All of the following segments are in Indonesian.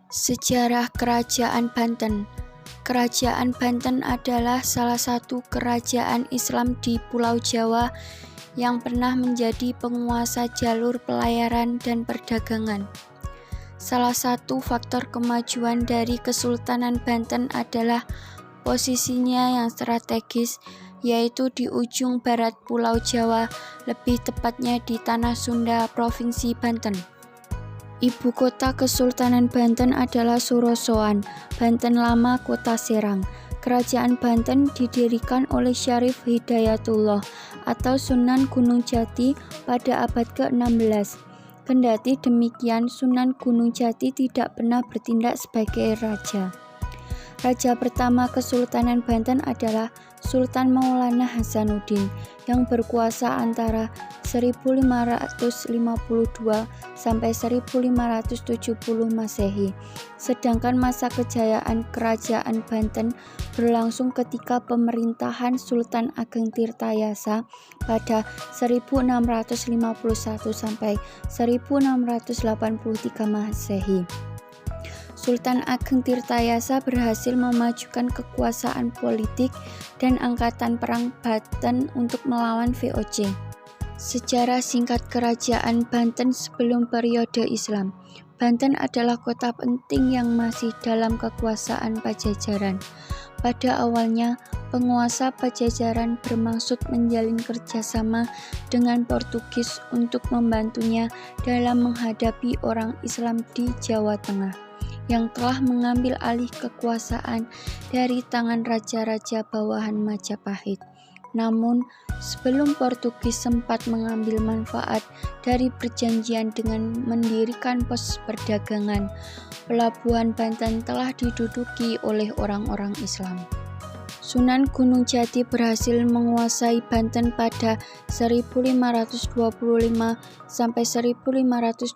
Sejarah Kerajaan Banten. Kerajaan Banten adalah salah satu kerajaan Islam di Pulau Jawa yang pernah menjadi penguasa jalur pelayaran dan perdagangan. Salah satu faktor kemajuan dari Kesultanan Banten adalah posisinya yang strategis, yaitu di ujung barat Pulau Jawa, lebih tepatnya di Tanah Sunda, Provinsi Banten. Ibu kota Kesultanan Banten adalah Surosoan, Banten Lama, Kota Serang. Kerajaan Banten didirikan oleh Syarif Hidayatullah atau Sunan Gunung Jati pada abad ke-16. Kendati demikian, Sunan Gunung Jati tidak pernah bertindak sebagai raja. Raja pertama Kesultanan Banten adalah Sultan Maulana Hasanuddin yang berkuasa antara 1552 sampai 1570 Masehi. Sedangkan masa kejayaan Kerajaan Banten berlangsung ketika pemerintahan Sultan Ageng Tirtayasa pada 1651 sampai 1683 Masehi. Sultan Ageng Tirtayasa berhasil memajukan kekuasaan politik dan angkatan perang Banten untuk melawan VOC. Sejarah singkat Kerajaan Banten sebelum periode Islam. Banten adalah kota penting yang masih dalam kekuasaan Pajajaran. Pada awalnya, penguasa Pajajaran bermaksud menjalin kerjasama dengan Portugis untuk membantunya dalam menghadapi orang Islam di Jawa Tengah yang telah mengambil alih kekuasaan dari tangan raja-raja bawahan Majapahit. Namun, sebelum Portugis sempat mengambil manfaat dari perjanjian dengan mendirikan pos perdagangan, pelabuhan Banten telah diduduki oleh orang-orang Islam. Sunan Gunung Jati berhasil menguasai Banten pada 1525 sampai 1526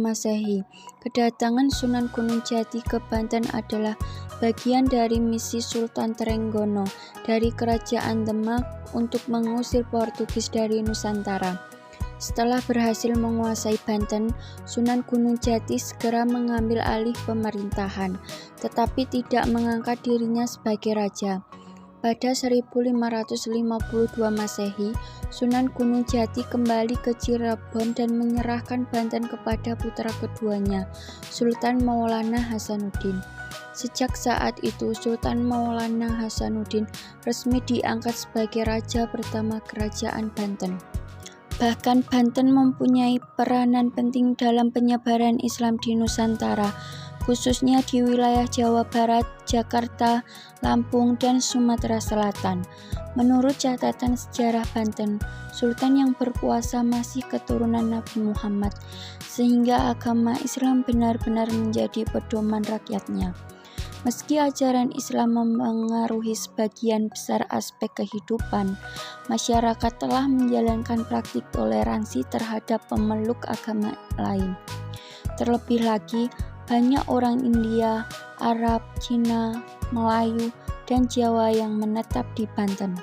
Masehi. Kedatangan Sunan Gunung Jati ke Banten adalah bagian dari misi Sultan Trenggono dari Kerajaan Demak untuk mengusir Portugis dari Nusantara. Setelah berhasil menguasai Banten, Sunan Gunung Jati segera mengambil alih pemerintahan, tetapi tidak mengangkat dirinya sebagai raja. Pada 1552 Masehi, Sunan Gunung Jati kembali ke Cirebon dan menyerahkan Banten kepada putra keduanya, Sultan Maulana Hasanuddin. Sejak saat itu, Sultan Maulana Hasanuddin resmi diangkat sebagai raja pertama Kerajaan Banten. Bahkan Banten mempunyai peranan penting dalam penyebaran Islam di Nusantara, khususnya di wilayah Jawa Barat, Jakarta, Lampung, dan Sumatera Selatan. Menurut catatan sejarah Banten, Sultan yang berkuasa masih keturunan Nabi Muhammad, sehingga agama Islam benar-benar menjadi pedoman rakyatnya. Meski ajaran Islam memengaruhi sebagian besar aspek kehidupan, masyarakat telah menjalankan praktik toleransi terhadap pemeluk agama lain. Terlebih lagi, banyak orang India, Arab, Cina, Melayu, dan Jawa yang menetap di Banten.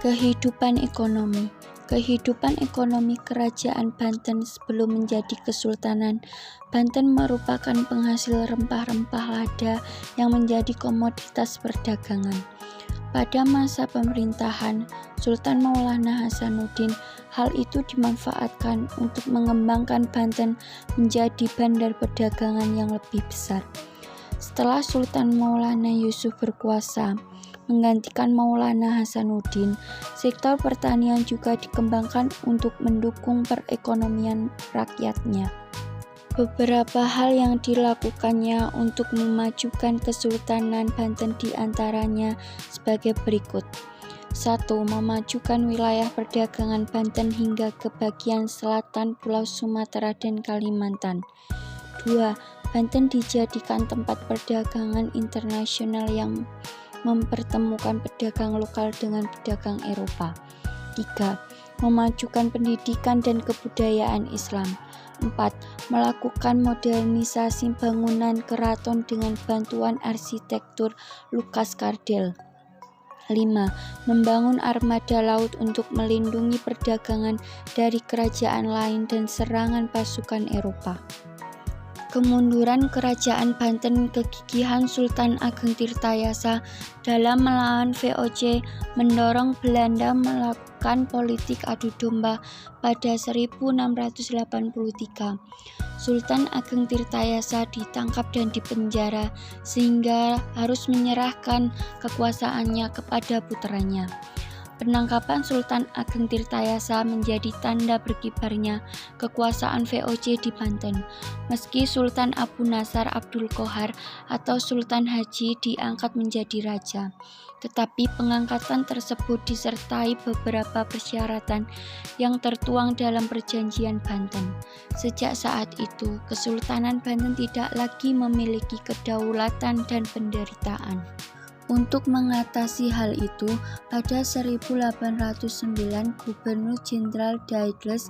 Kehidupan ekonomi. Kehidupan ekonomi Kerajaan Banten sebelum menjadi Kesultanan Banten merupakan penghasil rempah-rempah lada yang menjadi komoditas perdagangan. Pada masa pemerintahan Sultan Maulana Hasanuddin, hal itu dimanfaatkan untuk mengembangkan Banten menjadi bandar perdagangan yang lebih besar. Setelah Sultan Maulana Yusuf berkuasa, menggantikan Maulana Hasanuddin, sektor pertanian juga dikembangkan untuk mendukung perekonomian rakyatnya. Beberapa hal yang dilakukannya untuk memajukan Kesultanan Banten diantaranya sebagai berikut. 1. Memajukan wilayah perdagangan Banten hingga ke bagian selatan Pulau Sumatera dan Kalimantan. 2. Banten dijadikan tempat perdagangan internasional yang mempertemukan pedagang lokal dengan pedagang Eropa. 3. Memajukan pendidikan dan kebudayaan Islam. 4. Melakukan modernisasi bangunan keraton dengan bantuan arsitektur Lukas Kardel. 5. Membangun armada laut untuk melindungi perdagangan dari kerajaan lain dan serangan pasukan Eropa. Kemunduran Kerajaan Banten, kegigihan Sultan Ageng Tirtayasa dalam melawan VOC mendorong Belanda melakukan politik adu domba pada 1683. Sultan Ageng Tirtayasa ditangkap dan dipenjara sehingga harus menyerahkan kekuasaannya kepada putranya. Penangkapan Sultan Ageng Tirtayasa menjadi tanda berkibarnya kekuasaan VOC di Banten. Meski Sultan Abu Nasar Abdul Qohar atau Sultan Haji diangkat menjadi raja, tetapi pengangkatan tersebut disertai beberapa persyaratan yang tertuang dalam Perjanjian Banten. Sejak saat itu, Kesultanan Banten tidak lagi memiliki kedaulatan dan penderitaan. Untuk mengatasi hal itu, pada 1809 Gubernur Jenderal Daedalus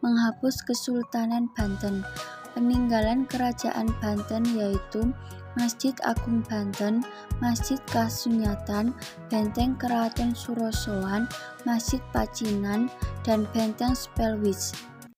menghapus Kesultanan Banten. Peninggalan Kerajaan Banten yaitu Masjid Agung Banten, Masjid Kasunyatan, Benteng Keraton Surosoan, Masjid Pacinan, dan Benteng Spelwitz.